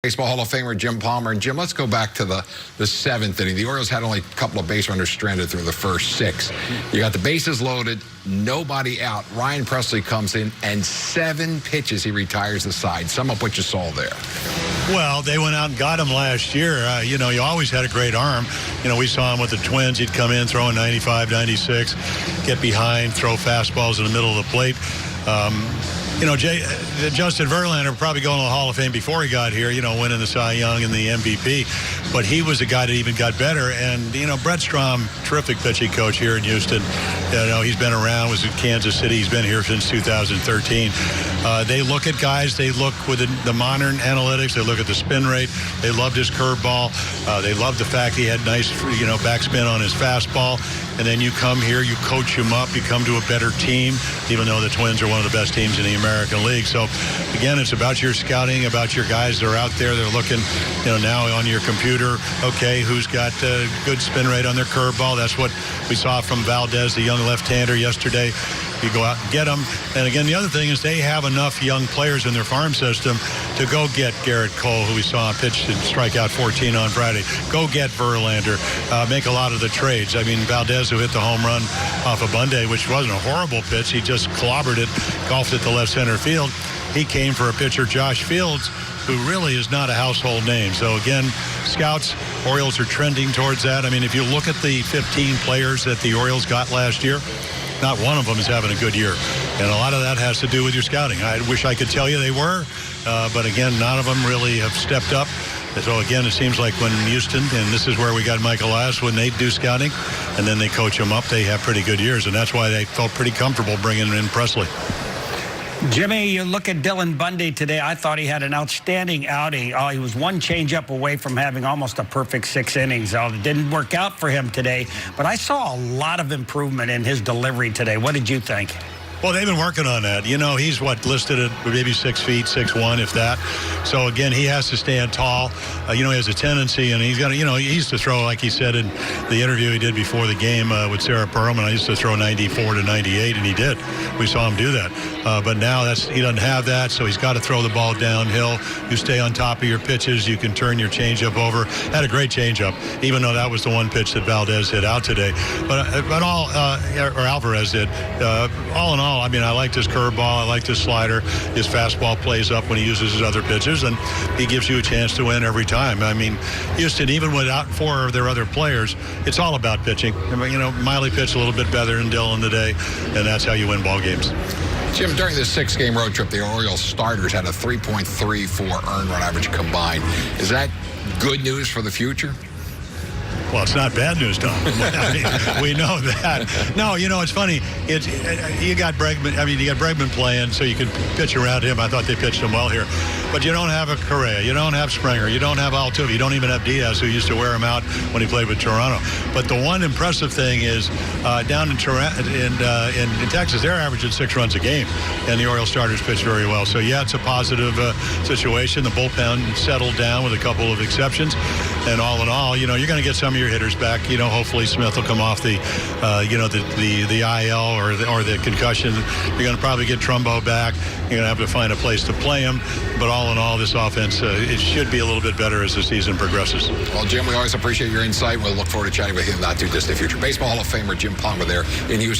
Baseball Hall of Famer Jim Palmer. And Jim, let's go back to the seventh inning. The Orioles had only a couple of base runners stranded through the first six. You got the bases loaded, nobody out. Ryan Pressly comes in, and 7 pitches he retires the side. Sum up what you saw there. Well, they went out and got him last year. He always had a great arm. We saw him with the Twins. He'd come in throwing 95, 96, get behind, throw fastballs in the middle of the plate. Justin Verlander probably going to the Hall of Fame before he got here, winning the Cy Young and the MVP. But he was a guy that even got better. And, Brett Strom, terrific pitching coach here in Houston. He's been around, was in Kansas City. He's been here since 2013. They look at guys. They look with the modern analytics. They look at the spin rate. They loved his curveball. They loved the fact he had nice, backspin on his fastball. And then you come here, you coach him up, you come to a better team, even though the Twins are one of the best teams in the American League. So, again, it's about your scouting, about your guys that are out there. They're looking, now on your computer, okay, who's got good spin rate on their curveball. That's what we saw from Valdez, the young left-hander, yesterday. You go out and get them. And, again, the other thing is they have enough young players in their farm system to go get Garrett Cole, who we saw pitch and strike out 14 on Friday. Go get Verlander. Make a lot of the trades. I mean, Valdez, who hit the home run off of Bundy, which wasn't a horrible pitch. He just clobbered it, golfed it to left center field. He came for a pitcher, Josh Fields, who really is not a household name. So, again, scouts, Orioles are trending towards that. I mean, if you look at the 15 players that the Orioles got last year, not one of them is having a good year. And a lot of that has to do with your scouting. I wish I could tell you they were, but again, none of them really have stepped up. And so again, it seems like when Houston, and this is where we got Michael Lass, when they do scouting and then they coach them up, they have pretty good years. And that's why they felt pretty comfortable bringing in Pressly. Jimmy, you look at Dylan Bundy today. I thought he had an outstanding outing. He was one changeup away from having almost a perfect 6 innings. It didn't work out for him today, but I saw a lot of improvement in his delivery today. What did you think? Well, they've been working on that. He's listed at maybe 6 feet, 6'1", if that. So, again, he has to stand tall. He has a tendency, and he's got he used to throw, like he said in the interview he did before the game with Sarah Perlman, I used to throw 94 to 98, and he did. We saw him do that. But now he doesn't have that, so he's got to throw the ball downhill. You stay on top of your pitches. You can turn your changeup over. Had a great changeup, even though that was the one pitch that Valdez hit out today. But Alvarez did. All in all, I mean, I liked his curveball. I liked his slider. His fastball plays up when he uses his other pitches, and he gives you a chance to win every time. I mean, Houston, even without 4 of their other players, it's all about pitching. Miley pitched a little bit better than Dylan today, and that's how you win ball games. Jim, during this 6-game road trip, the Orioles starters had a 3.34 earned run average combined. Is that good news for the future? Well, it's not bad news, Tom. I mean, we know that. No, it's funny. You got Bregman. I mean, you got Bregman playing, so you can pitch around him. I thought they pitched him well here. But you don't have a Correa. You don't have Springer. You don't have Altuve. You don't even have Diaz, who used to wear him out when he played with Toronto. But the one impressive thing is down in Texas, they're averaging 6 runs a game, and the Orioles starters pitch very well. So, yeah, it's a positive situation. The bullpen settled down with a couple of exceptions. And all in all, you're going to get some of your hitters back. Hopefully Smith will come off the IL or the concussion. You're going to probably get Trumbo back. You're going to have to find a place to play him. But all in all, this offense, it should be a little bit better as the season progresses. Well, Jim, we always appreciate your insight. We'll look forward to chatting with you in the not too distant future. Baseball Hall of Famer Jim Palmer there in Houston.